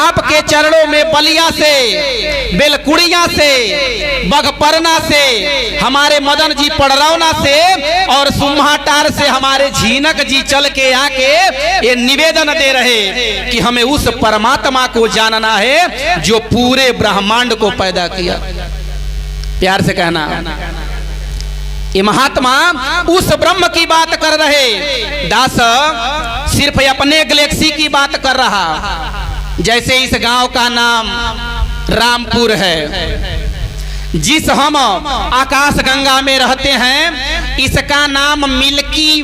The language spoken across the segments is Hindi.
आपके चरणों में बलिया से, बेलकुड़िया से, बगपरना से, हमारे मदन जी पड़रौना से और सुम्हाटार से हमारे झीनक जी चल के आके ये निवेदन दे रहे कि हमें उस परमात्मा को जानना है जो पूरे ब्रह्मांड को पैदा किया। प्यार से कहना, ये महात्मा उस ब्रह्म की बात कर रहे, दास सिर्फ अपने गैलेक्सी की बात कर रहा। जैसे इस गांव का नाम रामपुर है, जिस हम आकाश गंगा में रहते हैं इसका नाम मिल्की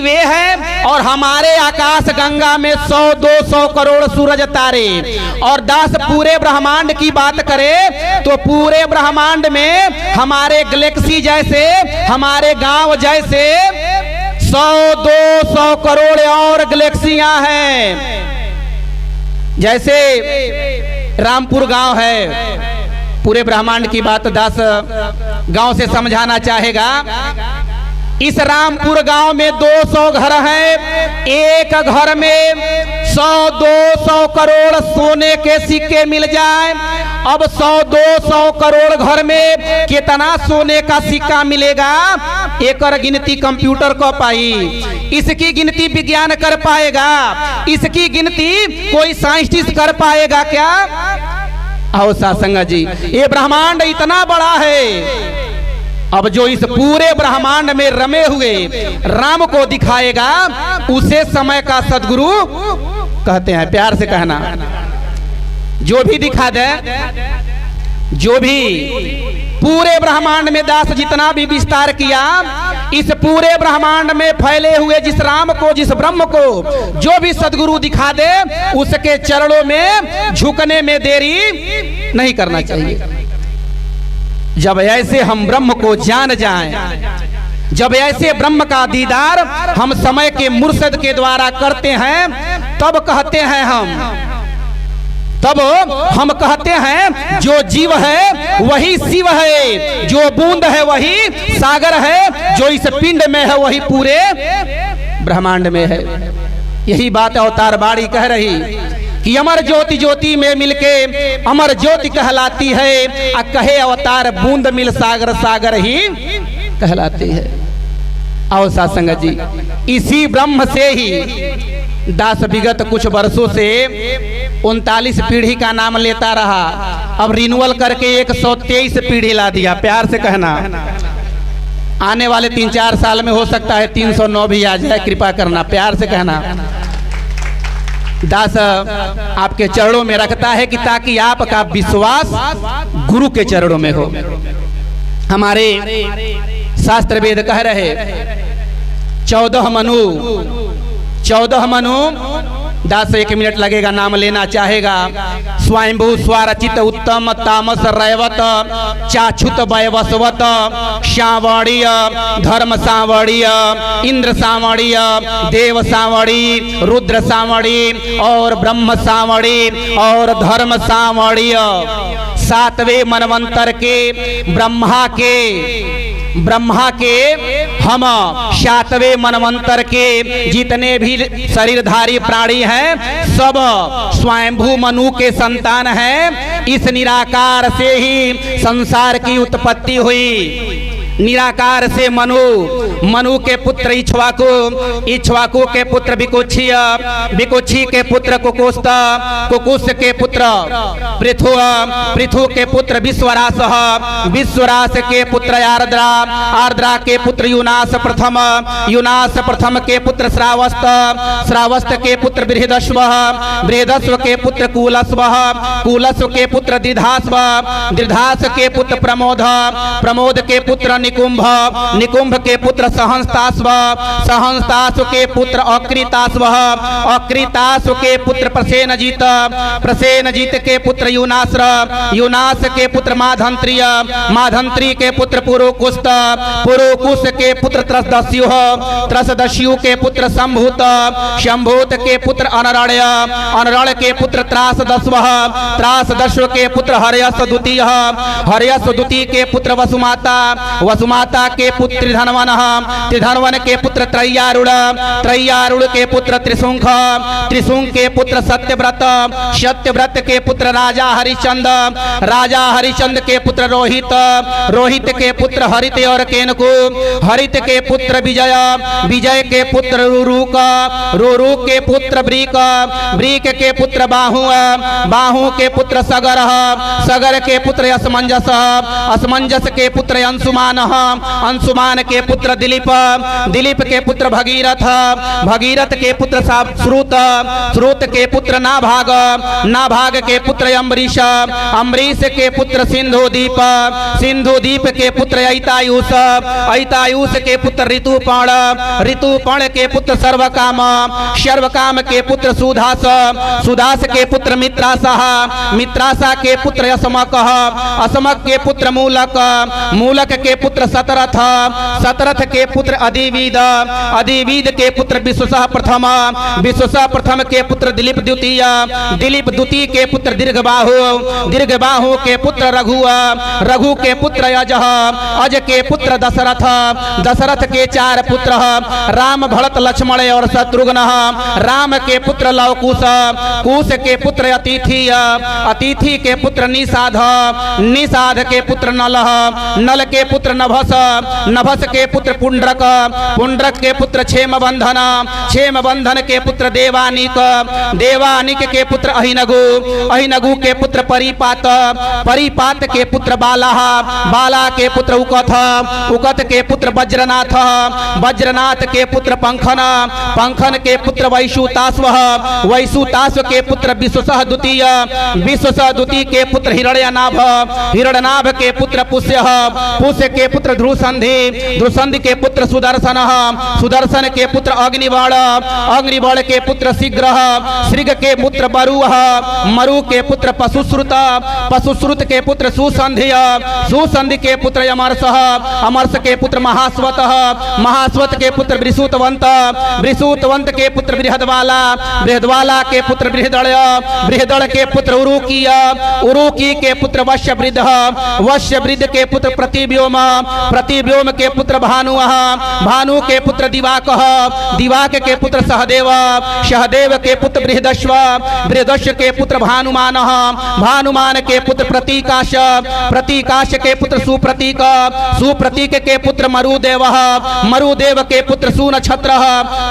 वे है। और हमारे आकाश गंगा में 100-200 करोड़ सूरज तारे। और दास पूरे ब्रह्मांड की बात करें तो पूरे ब्रह्मांड में हमारे गैलेक्सी जैसे, हमारे गांव जैसे 100-200 करोड़ और गैलेक्सियां हैं। जैसे रामपुर गांव है, पूरे ब्रह्मांड की बात दास गांव से समझाना चाहेगा। इस रामपुर गांव में 200 घर हैं। एक घर में 100-200 करोड़ सोने के सिक्के मिल जाए। अब 100-200 करोड़ घर में कितना सोने का सिक्का मिलेगा, एक गिनती कंप्यूटर को पाई। इसकी गिनती विज्ञान कर पाएगा? इसकी गिनती कोई साइंटिस्ट कर पाएगा क्या? आओ सासंगा जी, ये ब्रह्मांड इतना बड़ा है। अब जो इस पूरे ब्रह्मांड में रमे हुए राम को दिखाएगा उसे समय का सद्गुरु कहते हैं। प्यार से कहना, जो भी दिखा दे, जो भी पूरे ब्रह्मांड में दास जितना भी विस्तार किया, इस पूरे ब्रह्मांड में फैले हुए जिस राम को, जिस ब्रह्म को जो भी सद्गुरु दिखा दे उसके चरणों में झुकने में देरी नहीं करना चाहिए। जब ऐसे हम ब्रह्म को जान जाएं, जब ऐसे ब्रह्म का दीदार हम समय के मुर्शद के द्वारा करते हैं, तब कहते हैं हम कहते हैं जो जीव है वही शिव है, जो बूंद है वही सागर है, जो इस पिंड में है वही पूरे ब्रह्मांड में है। यही बात अवतार बाड़ी कह रही कि अमर ज्योति ज्योति में मिलके अमर ज्योति कहलाती है। आ कहे अवतार बूंद मिल सागर, सागर ही कहलाती है। आओ सासंग जी, इसी ब्रह्म से ही दास विगत कुछ वर्षों से 39 पीढ़ी का नाम लेता रहा। अब रिन्यूअल करके 123 पीढ़ी ला दिया। प्यार से कहना, आने वाले 3-4 साल में हो सकता है 309 भी आ जाए। कृपा करना, प्यार से कहना। दास आपके चरणों में रखता है कि ताकि आपका विश्वास गुरु के चरणों में हो। हमारे शास्त्र वेद कह रहे 14 मनु दास 1 मिनट लगेगा, नाम लेना चाहेगा। स्वयंभू स्वरचित उत्तम तामस रैवत चाछुत वैवस्वत श्यावणीय धर्म सावणीय इंद्र सावणीय देव सावणी रुद्र सावणी और ब्रह्म सावणी और धर्म सावणीय 7वें मनवंतर के ब्रह्मा के हम 7वें मनवंतर के जितने भी शरीरधारी प्राणी हैं सब स्वयंभू मनु के संतान हैं। इस निराकार से ही संसार की उत्पत्ति हुई। निराकार से मनु के पुत्र इक्ष्वाकु के पुत्र विकुक्षी के पुत्र कुकुस के पुत्र पृथु के पुत्र विश्वरास के पुत्र आर्द्रा के पुत्र यूनास प्रथम के पुत्र श्रावस्त के पुत्र बृहदस्व के पुत्र कुलस्व के पुत्र दृधास के पुत्र प्रमोद के पुत्र निकुंभ के पुत्र सहंस्तास्व के पुत्र अकृतास्व के पुत्र प्रसेनजीत के पुत्र यूनास के पुत्र माधंत्री के पुत्र पुरुकुश के पुत्र त्रसदस्यु के पुत्र शंभूत के पुत्र अनरण्य के पुत्र त्रासदस्व के पुत्र हर्यस द्वितीय के पुत्र वसुमाता वसुमाता के पुत्र त्रिधनवन, त्रिधनवन के पुत्र त्रय्यारूढ़, त्रय्यारूढ़ के पुत्र त्रिशुंख, त्रिशुंख के पुत्र सत्यव्रत, सत्यव्रत के पुत्र राजा हरिश्चंद्र, राजा हरिश्चंद्र के पुत्र रोहित, रोहित के पुत्र हरित और केनको, हरित के पुत्र विजय, विजय के पुत्र रुरुक, रुरुक के पुत्र ब्रीक, ब्रीक के पुत्र बाहु, बाहु के पुत्र सगर, सगर के पुत्र असमंजस, असमंजस के पुत्र अंशुमान, अंशुमान के पुत्र दिलीप, दिलीप के पुत्र भगीरथ, भगीरथ के पुत्र श्रुत, श्रुत के पुत्र नाभाग, नाभाग के पुत्र अम्बरीश, अम्बरीश के पुत्र सिंधुदीप, सिंधुदीप के पुत्र ऐतायुष, ऐतायुष के पुत्र ऋतुपर्ण, ऋतुपर्ण के पुत्र सर्वकाम, सर्वकाम के पुत्र सुधास, सुधास के पुत्र मित्रासह, मित्रासा के पुत्र असमक, असमक के पुत्र मूलक, मूलक के पुत्र सतरथ, सतरथ के पुत्र अधिविद, अधिविद के पुत्र विश्वसह प्रथम, विश्वसह प्रथम के पुत्र दिलीप द्वितीय, दिलीप द्वितीय के पुत्र दीर्घबाहु, दीर्घबाहु के पुत्र रघु, रघु के पुत्र अज, अज के पुत्र दशरथ, दशरथ के चार पुत्र राम भरत लक्ष्मण और शत्रुघ्न, राम के पुत्र लवकुश, कुश के पुत्र अतिथि, अतिथि के पुत्र निषाद, निषाद के पुत्र नल, नल के पुत्र नभस, नभस के पुत्र पुंड्रक, पुंड्रक के पुत्र क्षेमबंधन, क्षेमबंधन के पुत्र देवानिक, देवानिक के पुत्र अहिनगु, अहिनगु के पुत्र परिपात, परिपात के पुत्र बाला, बाला के पुत्र उकथ, उकथ के पुत्र वज्रनाथ, वज्रनाथ के पुत्र पंखन, पंखन के पुत्र वैशुतास्व, वैशुतास्व के पुत्र विश्वसह द्वितीय, विश्वसह द्वितीय के पुत्र हिरण्यनाभ, हिरण्यनाभ के पुत्र पुष्य, पुष्य के पुत्र ध्रुसंधि, ध्रुसंधि के पुत्र सुदर्शन, सुदर्शन के पुत्र अग्निबाण, अग्निबाण के पुत्र शीघ्र, श्रीग के पुत्र मरु, मरु के पुत्र पशुश्रुत, पशुश्रुत के पुत्र सुसंधि, सुसंधि के पुत्र अमरस, अमरस के पुत्र महास्वत, महास्वत के पुत्र वृषुतवंत, वृषुतवंत के पुत्र बृहदवाला, बृहदवाला के पुत्र बृहदड़, बृहदड़ के पुत्र उरुकीय, उरुकी के पुत्र वश्यवृद्ध, वश्यवृद्ध के पुत्र प्रतिव्योम, प्रतिव्योम के पुत्र भानु, भानु के पुत्र दिवाक, दिवाक के पुत्र सहदेव, सहदेव के पुत्र बृहदश्व, बृहदश्व के पुत्र भानुमान, भानुमान के पुत्र प्रतीकाश, प्रतीकाश के पुत्र सुप्रतीक, सुप्रतीक के पुत्र मरुदेव, मरुदेव के पुत्र सुनक्षत्र,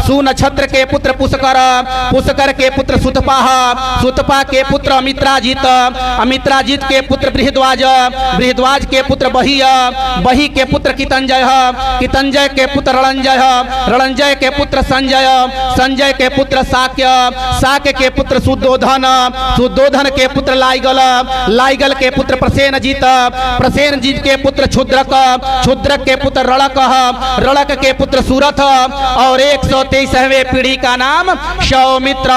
सुनक्षत्र के पुत्र पुष्कर, पुष्कर के पुत्र सुतपाह, सुतपा के पुत्र अमित्राजित, अमित्राजित के पुत्र बृहद्वाज, बृहद्वाज के पुत्र बही, बही के पुत्र कितंजय, कितंजय के पुत्र रणंजय, रणंजय के पुत्र संजय, संजय के पुत्र साक्य, साक्य के पुत्र सुद्धोधन, सुद्धोधन के पुत्र लाइगल, लाइगल के पुत्र प्रसेनजीत, प्रसेनजीत के पुत्र क्षुद्रक, क्षुद्रक के पुत्र रड़क, रड़क के पुत्र सूरथ और 123वें पीढ़ी का नाम सौमित्र।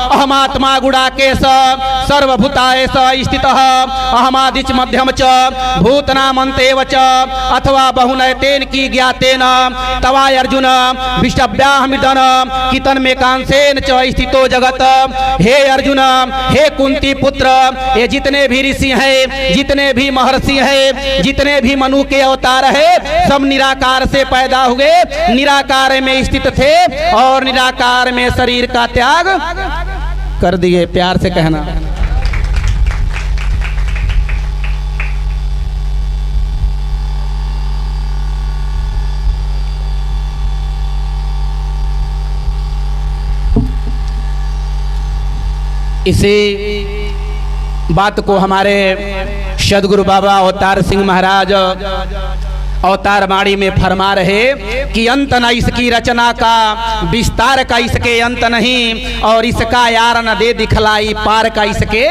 अहमात्मा गुड़ाकेश सर्वभूताय स्थित अहमादिच मध्यम च भूतनामन्तेव च अथवा बहुनयतेन की ज्ञातेन तवाय अर्जुन विष्टव्याहमिदन कितन में कांसेन च स्थितो जगत। हे अर्जुन, हे कुंती पुत्र, ये जितने भी ऋषि हैं, जितने भी महर्षि हैं, जितने भी मनु के अवतार है, सब निराकार से पैदा हुए, निराकार में स्थित थे और निराकार में शरीर का त्याग कर दिए। प्यार से कहना। इसी बात को हमारे सदगुरु बाबा अवतार सिंह महाराज अवतार वाणी में फरमा रहे कि अंत न इसकी रचना का, विस्तार का इसके अंत नहीं, और इसका यार न दे दिखलाई पार का इसके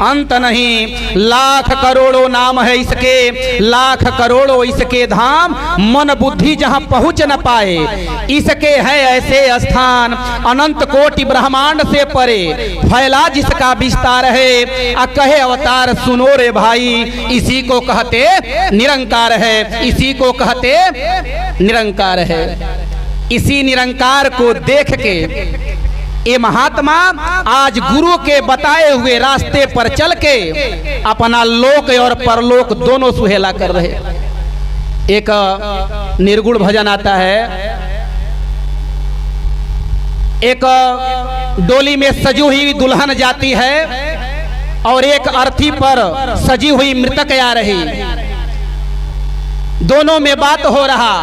अंत नहीं। लाख करोड़ों नाम है इसके, लाख करोड़ों इसके धाम, मन बुद्धि जहाँ पहुँच न पाए इसके है ऐसे स्थान। अनंत कोटि ब्रह्मांड से परे फैला जिसका विस्तार है, कहे अवतार सुनो रे भाई, इसी को कहते निरंकार है, इसी को कहते निरंकार है। इसी निरंकार को देख के ये महात्मा आज गुरु के बताए हुए रास्ते पर चल के अपना लोक और परलोक दोनों सुहेला कर रहे। एक निर्गुण भजन आता है। एक डोली में सजी हुई दुल्हन जाती है और एक अर्थी पर सजी हुई मृतक आ रही, दोनों में बात हो रहा।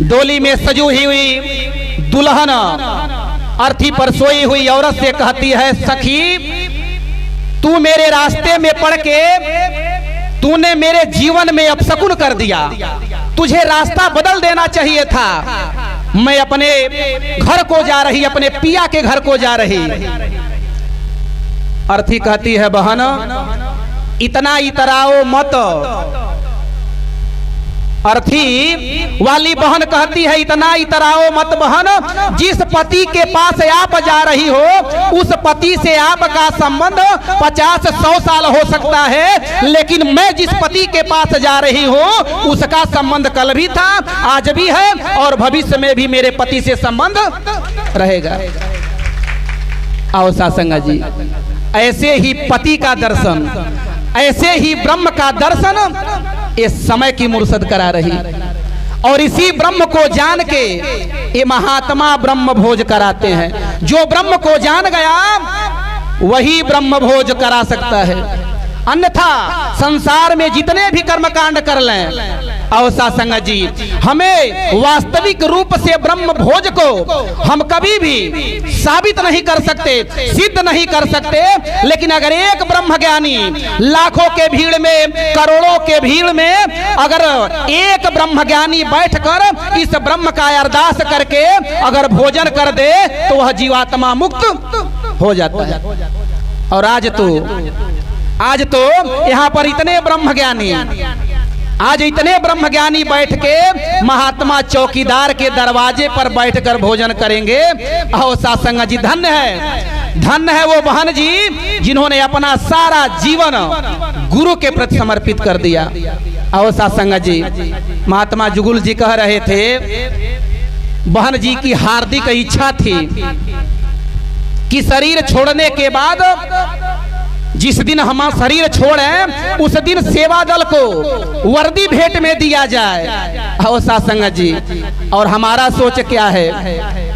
डोली में सजी हुई दुल्हन अर्थी पर सोई हुई औरत से कहती है, सखी तू मेरे रास्ते में पड़ के तूने मेरे जीवन में अपशकुन कर दिया, तुझे रास्ता बदल देना चाहिए था। मैं अपने घर को जा रही, अपने पिया के घर को जा रही। अर्थी कहती है, बहन इतना इतराओ मत। अर्थी वाली बहन कहती है, इतना इतराओ मत बहन, जिस पति के पास आप जा रही हो उस पति से आपका संबंध 50-100 साल हो सकता है, लेकिन मैं जिस पति के पास जा रही हूँ उसका संबंध कल भी था, आज भी है और भविष्य में भी मेरे पति से संबंध रहेगा। आओ सासंगा जी, ऐसे ही पति का दर्शन, ऐसे ही ब्रह्म का दर्शन इस समय की मुर्शद करा रही, और इसी ब्रह्म को जान के ये महात्मा ब्रह्म भोज कराते हैं। जो ब्रह्म को जान गया वही ब्रह्म भोज करा सकता है, अन्यथा संसार में जितने भी कर्मकांड कर लें। और सासंग जी, हमें वास्तविक रूप से ब्रह्म भोज को हम कभी भी साबित नहीं कर सकते, सिद्ध नहीं कर सकते, लेकिन अगर एक ब्रह्म ज्ञानी लाखों के भीड़ में, करोड़ों के भीड़ में अगर एक ब्रह्म ज्ञानी बैठकर इस ब्रह्म का अरदास करके अगर भोजन कर दे तो वह जीवात्मा मुक्त हो जाता है। और आज तो यहाँ पर इतने ब्रह्मज्ञानी, आज इतने ब्रह्मज्ञानी बैठ के महात्मा चौकीदार के दरवाजे पर बैठकर भोजन करेंगे। आओ सासंग जी, धन्य है वो बहन जी जिन्होंने अपना सारा जीवन गुरु के प्रति समर्पित कर दिया। आओ सासंग जी, महात्मा जुगुल जी कह रहे थे, बहन जी की हार्दिक इच्छा थी कि शरीर छोड़ने के बाद, जिस दिन हम शरीर छोड़े उस दिन सेवा दल को वर्दी भेंट में दिया जाए। आओ सासंग जी, और हमारा सोच क्या है,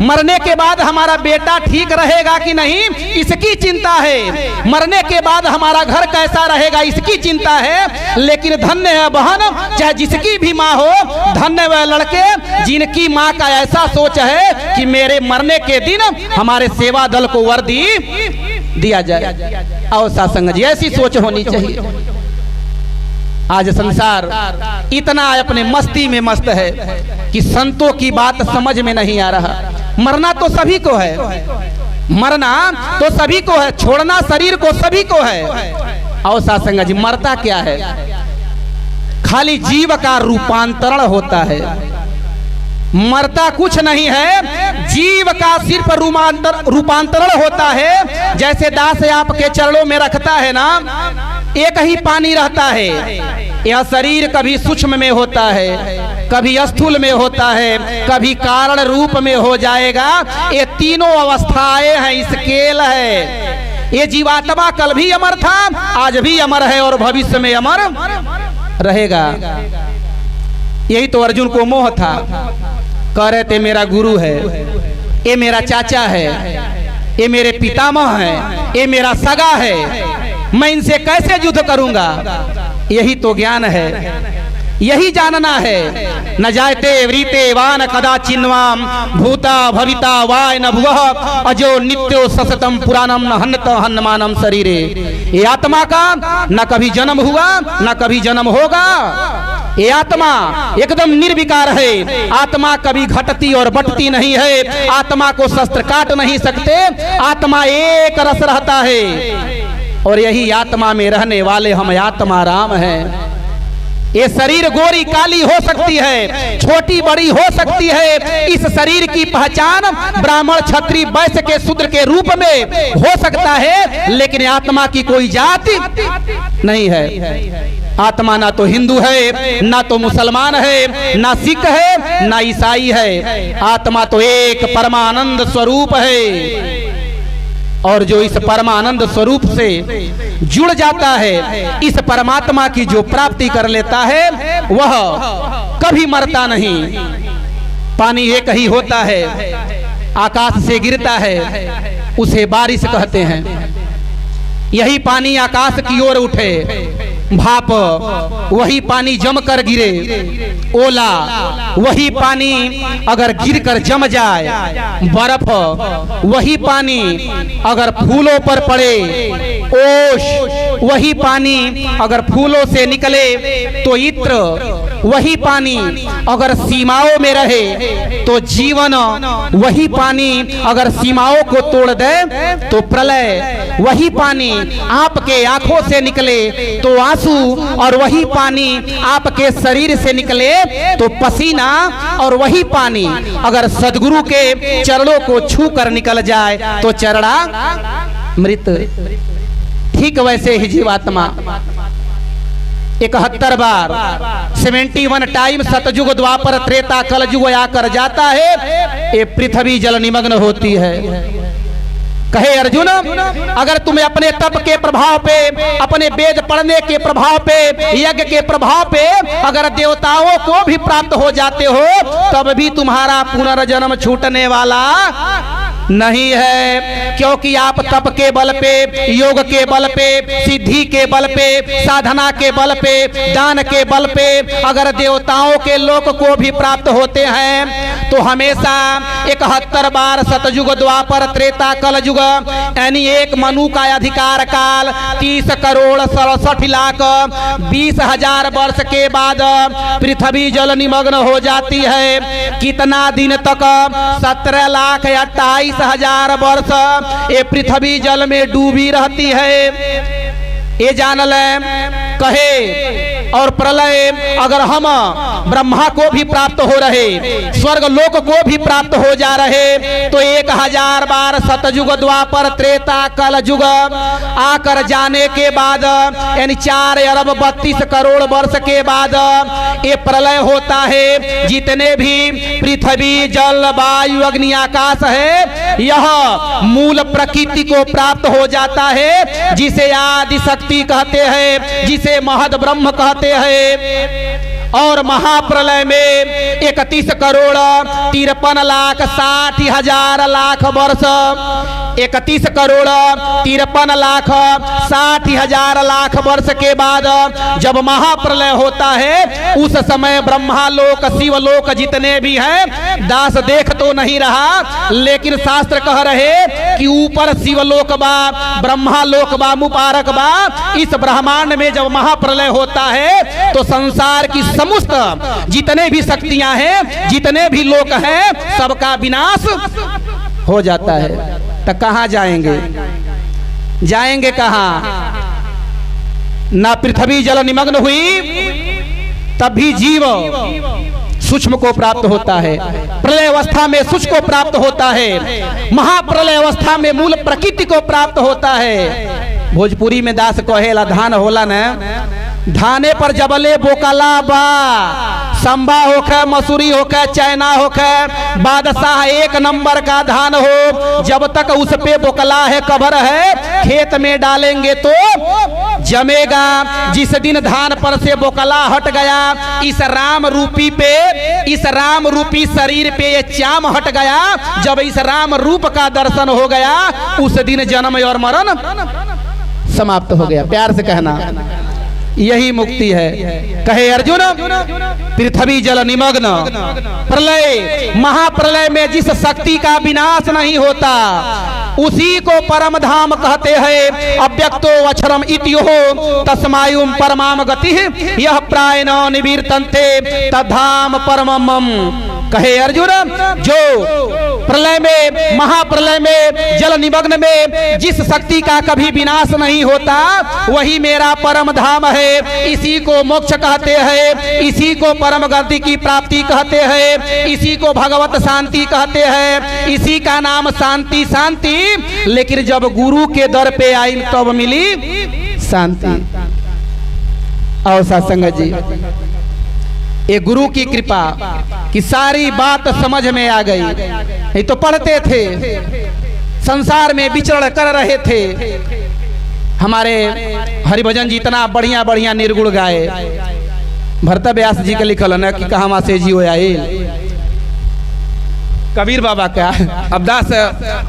मरने के बाद हमारा बेटा ठीक रहेगा कि नहीं इसकी चिंता है, मरने के बाद हमारा घर कैसा रहेगा इसकी चिंता है। लेकिन धन्य है बहन, चाहे जिसकी भी माँ हो, धन्य वह लड़के जिनकी माँ का ऐसा सोच है कि मेरे मरने के दिन हमारे सेवा दल को वर्दी दिया जाए। आओ सासंग जी, ऐसी सोच होनी चाहिए। आज संसार इतना अपने मस्ती में मस्त है कि संतों की बात समझ में नहीं आ रहा। मरना तो सभी को है, मरना तो सभी को है, छोड़ना शरीर को सभी को है। आओ सासंग जी, मरता क्या है, खाली जीव का रूपांतरण होता है, मरता कुछ नहीं है, जीव का सिर्फ रूपांतरण होता है। जैसे दास आपके चरणों में रखता है ना, एक ही पानी रहता है। यह शरीर कभी सूक्ष्म में होता है, कभी स्थूल में होता है, कभी कारण रूप में हो जाएगा। ये तीनों अवस्थाएं हैं, इस खेल है। ये जीवात्मा कल भी अमर था, आज भी अमर है और भविष्य में अमर रहेगा। यही तो अर्जुन को मोह था, कह रहे थे मेरा गुरु है, ये मेरा चाचा है, ये मेरे पितामह है, ये मेरा सगा है, मैं इनसे कैसे युद्ध करूंगा। यही तो ज्ञान है, यही जानना है। न जायते वृते वान कदा चिन्वाम भूता भविता वाय न भुवः अजो नित्यो सततम पुराणम न हन्नत हन्नमानम शरीरे। ये आत्मा का न कभी जन्म हुआ न कभी जन्म होगा। ये आत्मा एकदम निर्विकार है, आत्मा कभी घटती और बटती नहीं है, आत्मा को शस्त्र काट नहीं सकते, आत्मा एक रस रहता है और यही आत्मा में रहने वाले हम आत्मा राम हैं। ये शरीर गोरी काली हो सकती है, छोटी बड़ी हो सकती है, इस शरीर की पहचान ब्राह्मण क्षत्रिय वैश्य के शूद्र के रूप में हो सकता है, लेकिन आत्मा की कोई जाति नहीं है। आत्मा ना तो हिंदू है, ना तो मुसलमान है, ना सिख है, ना ईसाई है, आत्मा तो एक परमानंद स्वरूप है। और जो इस परमानंद स्वरूप से जुड़ जाता है, इस परमात्मा की जो प्राप्ति कर लेता है, वह कभी मरता नहीं। पानी एक ही होता है, आकाश से गिरता है, उसे बारिश कहते हैं। यही पानी आकाश की ओर उठे, भाप, वही पानी जमकर गिरे, ओला, वही पानी अगर गिरकर जम जाए, बर्फ, वही पानी अगर फूलों पर पड़े, ओश, वही पानी अगर फूलों से निकले तो इत्र, वही पानी अगर सीमाओं में रहे तो जीवन, वही पानी अगर सीमाओं को तोड़ दे तो प्रलय, वही पानी आपके आंखों से निकले तो आंसू, और वही पानी आपके शरीर से निकले तो पसीना, और वही पानी अगर सद्गुरु के चरणों को छू कर निकल जाए तो चरणा मृत। ठीक वैसे ही जीवात्मा 71 बार 71 टाइम सतयुग द्वापर त्रेता कलयुग आकर जाता है, ये पृथ्वी जल निमग्न होती है। कहे अर्जुन, अगर तुम्हें अपने तप के प्रभाव पे, अपने वेद पढ़ने के प्रभाव पे, यज्ञ के प्रभाव पे अगर देवताओं को भी प्राप्त हो जाते हो, तब भी तुम्हारा पुनर्जन्म छूटने वाला नहीं है, क्योंकि आप तप के बल पे, योग के बल पे, सिद्धि के बल पे, साधना के बल पे, दान के बल पे अगर देवताओं के लोक को भी प्राप्त होते हैं तो हमेशा 71 बार सतयुग द्वापर त्रेता कलयुग, यानी एक मनु का अधिकार काल 30 करोड़ 67 लाख 20,000 वर्ष के बाद पृथ्वी जल निमग्न हो जाती है। कितना दिन तक? 17,28,000 वर्ष ये पृथ्वी जल में डूबी रहती है। ये जान ले। कहे और प्रलय अगर हम ब्रह्मा को भी प्राप्त हो रहे, स्वर्ग लोक को भी प्राप्त हो जा रहे, तो 1000 बार सतयुग द्वापर त्रेता कलयुग आकर जाने के बाद, यानी 4 अरब 32 करोड़ वर्ष के बाद ये प्रलय होता है। जितने भी पृथ्वी जल वायु अग्नि आकाश है, यह मूल प्रकृति को प्राप्त हो जाता है, जिसे आदि शक्ति कहते हैं, जिसे महद ब्रह्म कहते हैं। और महाप्रलय में 31 करोड़ 53 लाख 60 हजार लाख वर्ष, 31 करोड़ 53 लाख 60 हजार लाख वर्ष के बाद जब महाप्रलय होता है, उस समय ब्रह्मालोक शिवलोक जितने भी हैं, दास देख तो नहीं रहा, लेकिन शास्त्र कह रहे कि ऊपर शिवलोक बा, ब्रह्मालोक बा, मुबारक बा। इस ब्रह्मांड में जब महाप्रलय होता है तो संसार की समस्त जितने भी शक्तियां हैं, जितने भी लोक हैं, सबका विनाश हो जाता है। तो कहां जाएंगे? जाएंगे कहां? ना पृथ्वी जल निमग्न हुई तब भी जीव सूक्ष्म को प्राप्त होता है, प्रलय अवस्था में सूक्ष्म को प्राप्त होता है, महाप्रलय अवस्था में मूल प्रकृति को प्राप्त होता है। भोजपुरी में दास कहेला धान होला न, धाने पर जबले बोकला बा, संबा होके, मसूरी होके, चैना होके, बादशाह 1 नंबर का धान हो, जब तक उस पे बोकला है, कबर है, खेत में डालेंगे तो जमेगा। जिस दिन धान पर से बोकला हट गया, इस राम रूपी पे, इस राम रूपी शरीर पे ये चाम हट गया, जब इस राम रूप का दर्शन हो गया, उस दिन जन्म और मरण समाप्त हो गया। प्यार से कहना, यही मुक्ति है। कहे अर्जुन, पृथ्वी जल निमग्न प्रलय, महाप्रलय में जिस शक्ति का विनाश नहीं होता, उसी को परम धाम कहते हैं। अव्यक्तो अक्षरम इत्यो तस्मायुम परमाम गति, यह प्रायण निवर्तन्ते तद्धाम परमम। कहे अर्जुन, जो प्रलय में, महाप्रलय में, जल निमग्न में जिस शक्ति का कभी विनाश नहीं होता, वही मेरा परम धाम है। इसी को मोक्ष कहते हैं, इसी को परम गति की प्राप्ति कहते हैं, इसी को भगवत शांति कहते हैं, इसी का नाम शांति शांति। लेकिन जब गुरु के दर पे आई तब मिली शांति। और सत्संग जी, ये गुरु की कृपा कि सारी बात समझ में आ गई। नहीं तो पढ़ते थे, संसार में विचरण कर रहे थे। हमारे हरिभजन जी इतना बढ़िया बढ़िया निर्गुण गाए। भरता व्यास जी के लिखल है ना कि कहाँ से जी आए। कबीर बाबा का अब दास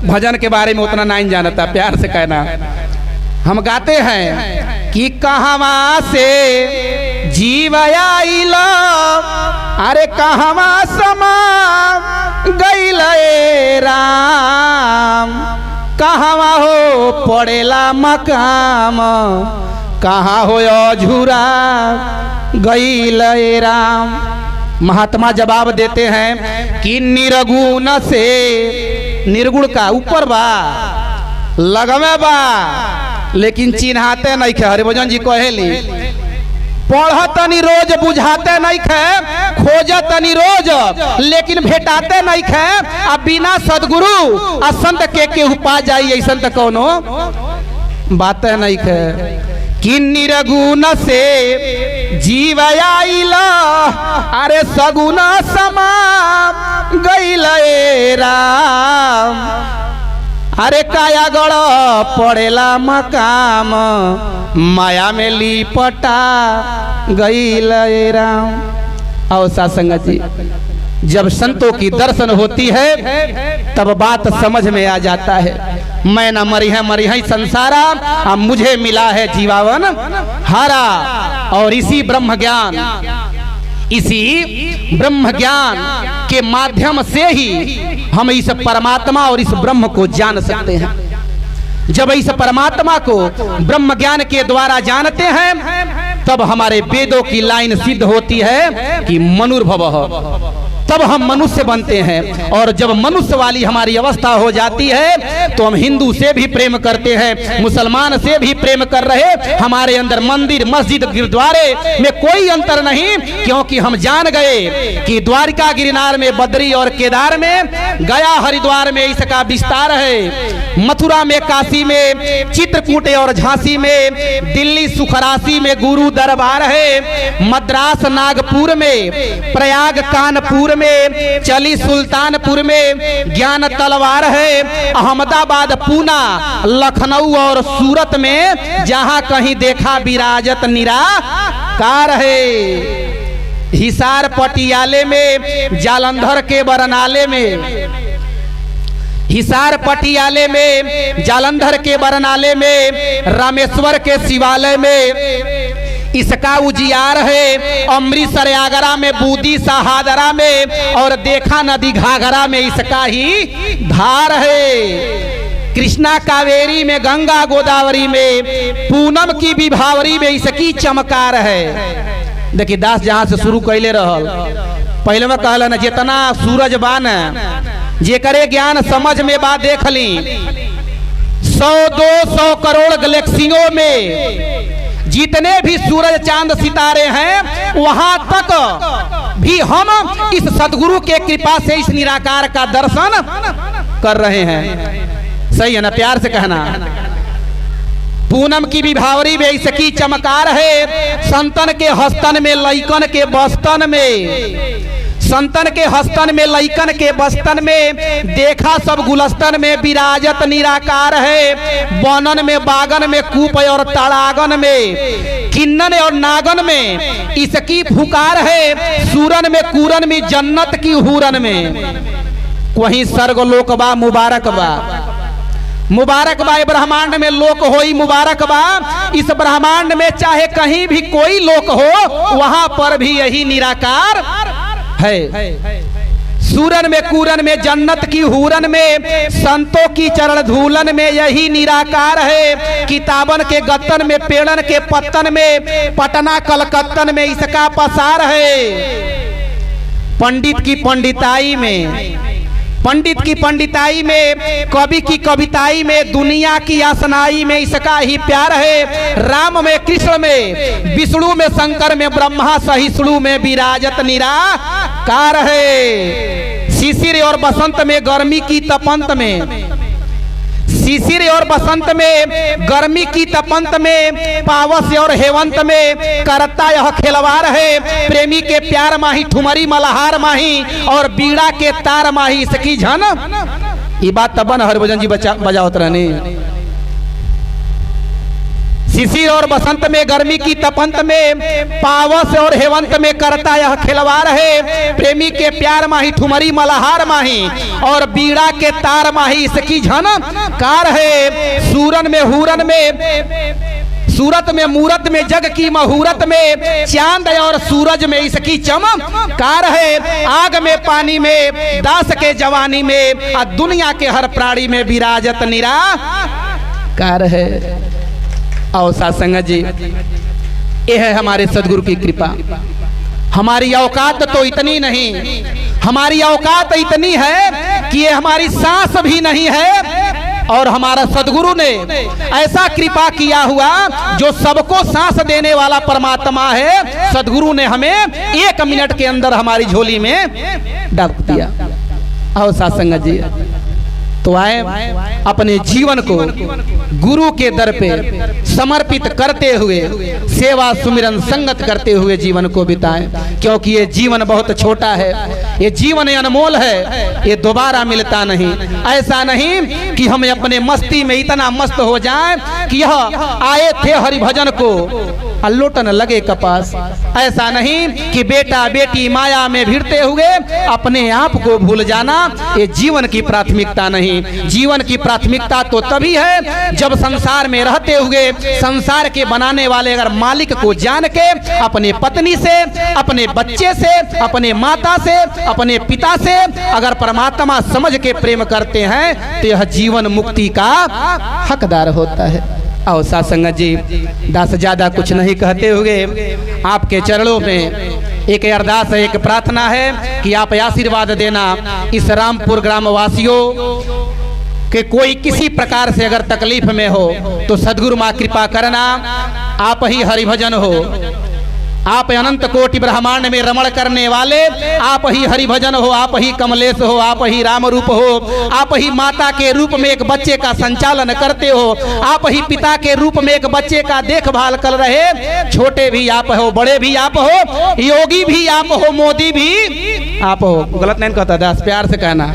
भजन के बारे में उतना नहीं जानता, प्यार से कहना। हम गाते हैं कि कहवा से जीव आइल, अरे कहवा समा गइल राम, कहवा हो पड़ेला मकाम, कहाँ हो अझूरा गइल राम। महात्मा जवाब देते हैं कि निर्गुण से, निर्गुण का ऊपर बा लगवे बा लेकिन चिन्हाते नहीं खे। हरिभजन जी कहेली पढ़तनी रोज बुझाते नहीं खे, खोजतनी रोज लेकिन भेटाते नहीं खे। अब बिना सदगुरु आ संत के उपा जाई ऐसा तो कोनो बात नहीं खे। कि निर्गुण से जीव आइल, अरे सगुण समा गइल राम, अरे काया गड़ पड़ेला मकाम, माया में लिपटा गइल राम। और सासंगत जी, जब संतों की दर्शन होती है तब बात समझ में आ जाता है। मैं न मरी है संसारा, अब मुझे मिला है जीवावन हारा। और इसी ब्रह्म ज्ञान के माध्यम से ही हम इस परमात्मा और इस ब्रह्म को जान सकते हैं। जब इस परमात्मा को ब्रह्म ज्ञान के द्वारा जानते हैं तब हमारे वेदों की लाइन सिद्ध होती है कि मनुर्भवः, तब हम मनुष्य बनते हैं। और जब मनुष्य वाली हमारी अवस्था हो जाती है तो हम हिंदू से भी प्रेम करते हैं, मुसलमान से भी प्रेम कर रहे। हमारे अंदर मंदिर मस्जिद गुरुद्वारे में कोई अंतर नहीं, क्योंकि हम जान गए कि द्वारिका गिरनार में बद्री और केदार में, गया हरिद्वार में इसका विस्तार है, मथुरा में काशी में, चित्रकूट और झांसी में, दिल्ली सुखरासी में गुरु दरबार है, मद्रास नागपुर में, प्रयाग कानपुर में, चली सुल्तानपुर में ज्ञान तलवार है, अहमदाबाद पूना लखनऊ और सूरत में जहां कहीं देखा विराजत निराकार है। हिसार पटियाले में, जालंधर के बरनाले में, हिसार पटियाले में, जालंधर के बरनाले में, रामेश्वर के शिवालय में इसका उजियार है, अमृतसर आगरा में, बूंदी शहादरा में, और देखा नदी घाघरा में इसका ही धार है। कृष्णा कावेरी में, गंगा गोदावरी में, पूनम की विभावरी में इसकी चमकार है। देखिए दास जहां से शुरू कैले रहल, पहले में कहल न जितना सूरज बान जेकरे ज्ञान समझ में बा देख ली, 100-200 करोड़ गैलेक्सियों में जितने भी सूरज चांद सितारे हैं वहां तक भी हम इस सदगुरु के कृपा से इस निराकार का दर्शन कर रहे हैं। सही है ना, प्यार से कहना। पूनम की विभावरी में इसकी चमकार है, संतन के हस्तन में लइकन के बस्तन में, संतन के हस्तन में लइकन के बस्तन में, देखा सब गुलस्तन में विराजत निराकार है। बनन में, बागन में, कूप और तड़ागन में, किन्नन और नागन में इसकी फुकार है। सूरन में, कूरन में, जन्नत की हूरन में, वहीं स्वर्ग लोक बा मुबारक बा, मुबारक बा। ब्रह्मांड में लोक होई मुबारक बा। इस ब्रह्मांड में चाहे कहीं भी कोई लोक हो वहां पर भी यही निराकार है। सूरन में, कूरन में, जन्नत की हूरन में, संतों की चरण धूलन में यही निराकार है। किताबन के गत्तन में, पेड़न के पत्तन में, पटना कलकत्तन में इसका पसार है। पंडित की पंडिताई में, पंडित की पंडिताई में, कवि की कविताई में, दुनिया की आसनाई में इसका ही प्यार है। राम में, कृष्ण में, विष्णु में, शंकर में, ब्रह्मा सहिष्णु में विराजत निराकार है। शिशिर और बसंत में, गर्मी की तपंत में, शिशिर और बसंत में, गर्मी की तपंत में, पावस और हेवंत में करता यह खिलवाड़ है। प्रेमी के प्यार माही, ठुमरी मल्हार माही और बीड़ा के तार माही। सखी झन ये बात तबन हरिभजन जी बजावत रहने। शिशिर और बसंत में, गर्मी की तपंत में, पावस और हेवंत में करता यह खिलवाड़ है। प्रेमी के प्यार माही, ठुमरी मल्हार माही और बीड़ा के तार माही। इसकी झन कार है। सूरन में, हुरन में, सूरत में, मूरत में, जग की महूरत में, चांद और सूरज में इसकी चमत्कार है। आग में, पानी में, दास के जवानी में, दुनिया के हर प्राणी में विराजत निराकार है। आओ साथ संगत जी, ये है हमारे सदगुरु की कृपा। हमारी औकात तो इतनी नहीं, हमारी औकात इतनी है कि ये हमारी सांस भी नहीं है। और हमारा सदगुरु ने ऐसा कृपा किया हुआ, जो सबको सांस देने वाला परमात्मा है, सदगुरु ने हमें 1 मिनट के अंदर हमारी झोली में डाल दिया। आओ साथ संगत जी, तो आए अपने जीवन को गुरु के दर पे समर्पित करते हुए, सेवा सुमिरन संगत करते हुए जीवन को बिताएं। क्योंकि ये जीवन बहुत छोटा है, ये जीवन अनमोल है, ये दोबारा मिलता नहीं। ऐसा नहीं कि हम अपने मस्ती में इतना मस्त हो जाएं कि यह आए थे हरिभजन को लौटन लगे कपास। ऐसा नहीं कि बेटा बेटी माया में भिड़ते हुए अपने आप को भूल जाना, ये जीवन की प्राथमिकता नहीं। जीवन की प्राथमिकता तो तभी है जब संसार में रहते हुए संसार के बनाने वाले अगर मालिक को जान के अपने पत्नी से, अपने बच्चे से, अपने माता से, अपने पिता से अगर परमात्मा समझ के प्रेम करते हैं, तो यह जीवन मुक्ति का हकदार होता है। आओ साथ संगत जी, दास ज्यादा कुछ नहीं कहते हुए आपके चरणों में एक अरदास है, एक प्रार्थना है कि आप आशीर्वाद देना इस रामपुर ग्राम वासियों कि कोई किसी प्रकार से अगर तकलीफ में हो तो सदगुरु माँ कृपा करना। आप ही हरिभजन हो, आप अनंत कोटि ब्रह्मांड में रमण करने वाले, आप ही हरिभजन हो, आप ही कमलेश हो, आप ही राम रूप हो, आप ही माता के रूप में एक बच्चे का संचालन करते हो, आप ही पिता के रूप में एक बच्चे का देखभाल कर रहे। छोटे भी आप हो, बड़े भी आप हो, योगी भी आप हो, मोदी भी आप हो। गलत नहीं कहता, दास प्यार से कहना।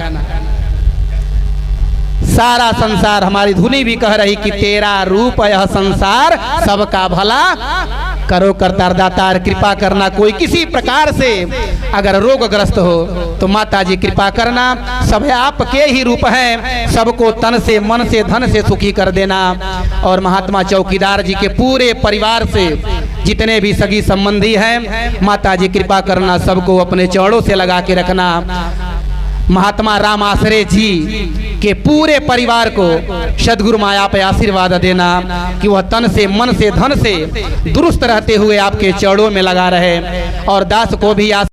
सारा संसार, हमारी धुनी भी कह रही कि तेरा रूप यह संसार सबका भला करो करतार दातार। कृपा करना, कोई किसी प्रकार से अगर रोगग्रस्त हो तो माता जी कृपा करना। सब आपके ही रूप हैं, सबको तन से, मन से, धन से सुखी कर देना। और महात्मा चौकीदार जी के पूरे परिवार से जितने भी सगी संबंधी हैं, माता जी कृपा करना, सबको अपने चरणों से लगा के रखना। महात्मा राम आश्रय जी के पूरे परिवार को सदगुरु माया पे आशीर्वाद देना कि वह तन से, मन से, धन से दुरुस्त रहते हुए आपके चरणों में लगा रहे। और दास को भी